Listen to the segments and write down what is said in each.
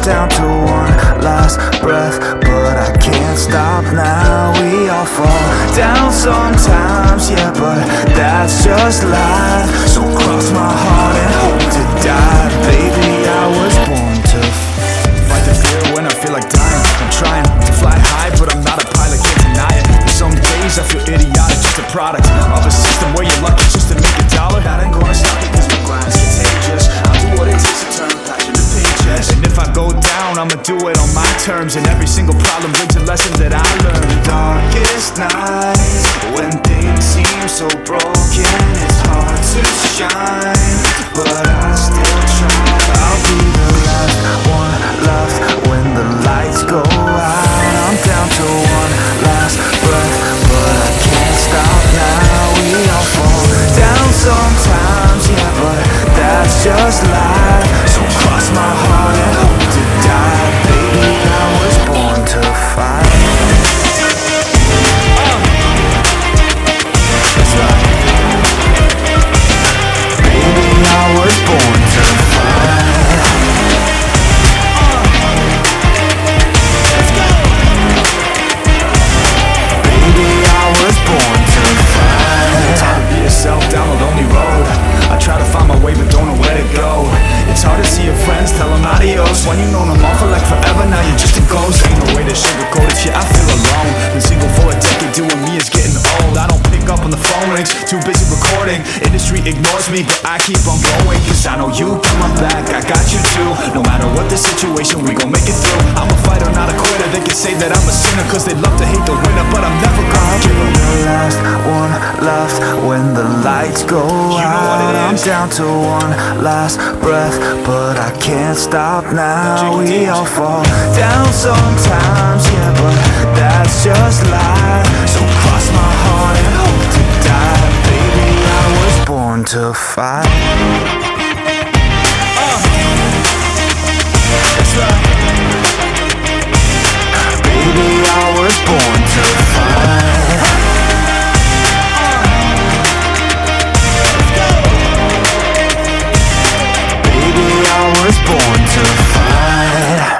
down to one last breath, but I can't stop now. We all fall down sometimes, yeah, but that's just life. So cross my heart and hope to die. Baby, I was born to fight the fear when I feel like dying. I'm trying to fly high, but I'm not a pilot, can't deny it. There's some days I feel idiotic, just a product of a system where you're lucky just to make a dollar. That ain't gonna stop me cause my grind's contagious. I'll do what it takes to turn passion to pages. And if I go down, I'ma do it on my terms. And every single problem brings a lesson that I learned. Darkest nights, when things seem so broken, it's hard to shine, but I still try. I'll be the last one left when the lights go out. I'm down to one last breath, but I can't stop now. We all fall down sometimes, yeah, but that's just life. So cross my heart and hope to die. Baby, I was born to fight. That's right. Baby, I was born to fight. Let's go. Baby, I was born to fight. It's hard to be yourself down a lonely road. I try to find my way but don't know where to go. It's hard to see your friends, tell them adios. When you know them all for like forever, now you're just a ghost. Ain't no way to sugarcoat it, yeah, I feel alone. Been single for a decade, doing me is getting old. I don't pick up on the phone rings, too busy recording. Industry ignores me, but I keep on going. Cause I know you got my back, I got you too. No matter what the situation, we gon' make it through. I'm a fighter, not a quitter. They can say that I'm a sinner cause they love to hate the winner, but I'm never gonna give them the last one left when the lights go out. I'm down to one last breath, but I can't stop now. We all fall down sometimes, yeah, but that's just life. So cross my heart and hope to die. Baby, I was born to fight. That's right. Baby, I was born to fight. I was born to fight.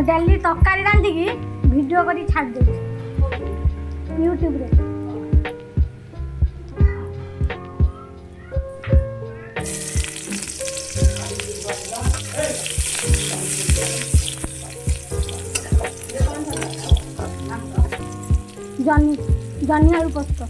Daily ତରକାରୀ ରାନ୍ଧିକି video କରି ଛାଡ଼ି ଦେଉଛି ୟୁଟ୍ୟୁବରେ। ଜହ୍ନି ଆଳୁ ପୋସ୍ତ।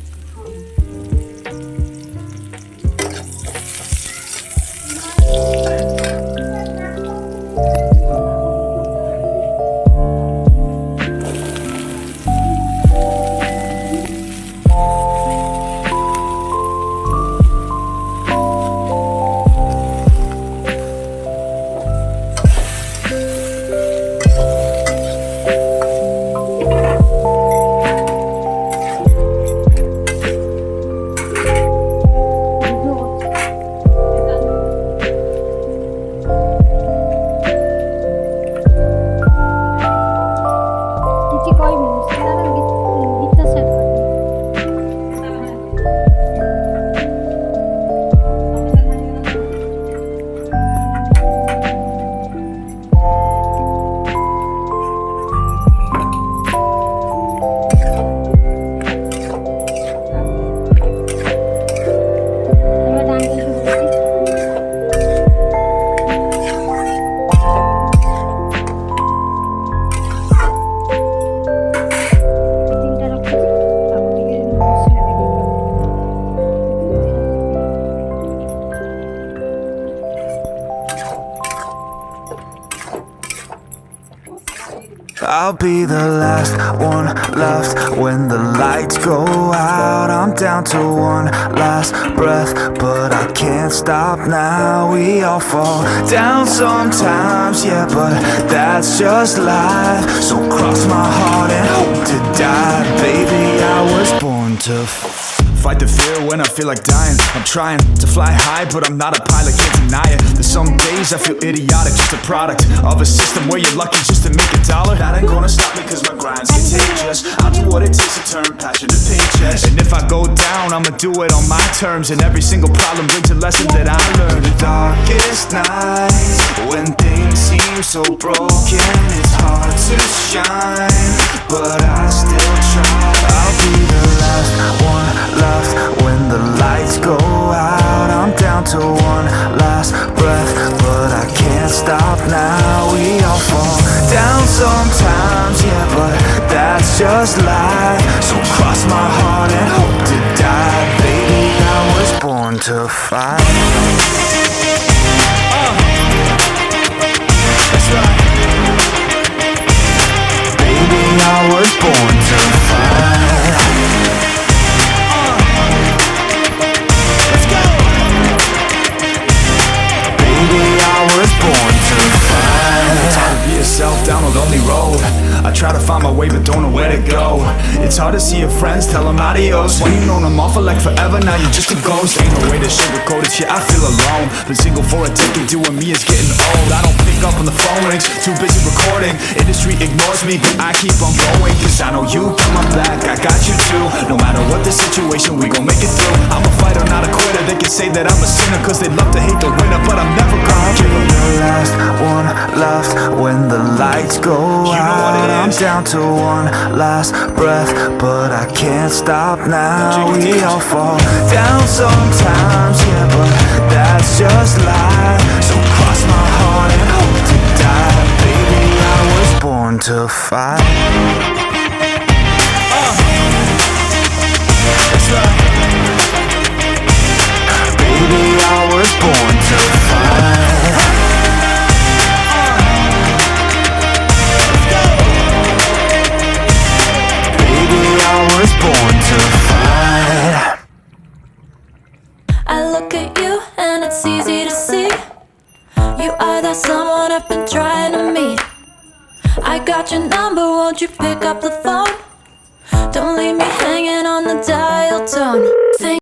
I'll be the last one left when the lights go out. I'm down to one last breath, but I can't stop now. We all fall down sometimes, yeah, but that's just life. So cross my heart and hope to die. Baby, I was born to fight the fear when I feel like dying. I'm trying to fly high, but I'm not a pilot, can't deny it. There's some days I feel idiotic, just a product of a system where you're lucky just to make $1. That ain't gonna stop me cause my grind's contagious. I'll do what it takes to turn passion to paychecks. And if I go down, I'ma do it on my terms. And every single problem brings a lesson that I learned. The darkest nights, when things seem so broken, it's hard to shine, but I still try. I'll be the last one left when the lights go out. I'm down to one last breath, but I can't stop now. We all fall down sometimes, yeah, but that's just life. So cross my heart and hope to die. Baby, I was born to fight. That's right. Baby, I was born to fight. Let's go. Baby, I was born to fight. It's hard to be yourself down a lonely road. I try to find my way but don't know where to go. It's hard to see your friends, tell them adios. When you known them all for like forever, now you're just a ghost. Ain't no way to sugarcoat it, yeah, I feel alone. Been single for a decade, doing me is getting old. I don't pick up when the phone rings, too busy recording. Industry ignores me, but I keep on going. Cause I know you got my back, I got you too. No matter what the situation, we gon' make it through. I'm a fighter, not a quitter. They can say that I'm a sinner cause they love to hate the winner, but I'm never gonna give up. The last one left when the lights go out. I'm down to one last breath, but I can't stop now. We all fall down sometimes, yeah, but that's just life. So cross my heart and hope to die. Baby, I was born to fight. That's right. Baby, I was born to fight. Born to fight. I look at you and it's easy to see. You are that someone I've been trying to meet. I got your number, won't you pick up the phone? Don't leave me hanging on the dial tone.